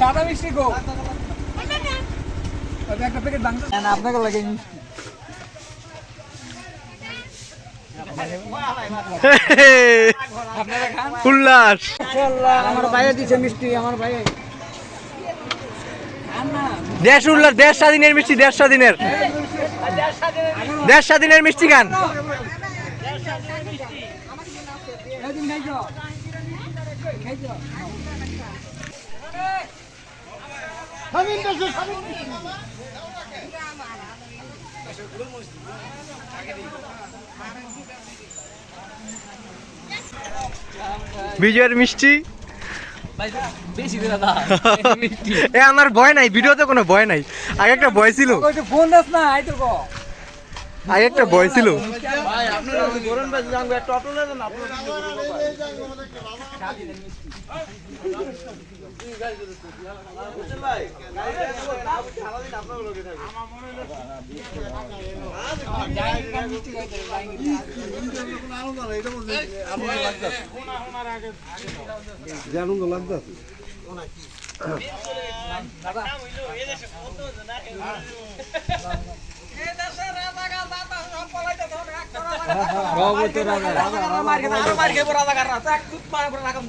সাদা মিষ্টি গো একটা প্যাকেট ভাঙছে না আপনাকে লাগে উল্লাস আমার ভাইয়া দিছে মিষ্টি আমার ভাই দেশ উল্লাস দেশ স্বাধীনের মিষ্টি দেশ স্বাধীনের মিষ্টি গান বিজয়ের মিষ্টি এ আমার ভয় নাই ভিডিওতে কোনো ভয় নাই আগে একটা ভয় ছিল ফোন দাস না আই তো গো আগে একটা ভয় ছিল ভাই আপনারা গরম বাজে জানগো একটা অটো না আনন্দ লাগতো মার খেয়ে রাজা রাজা এক দুধ মার রাখা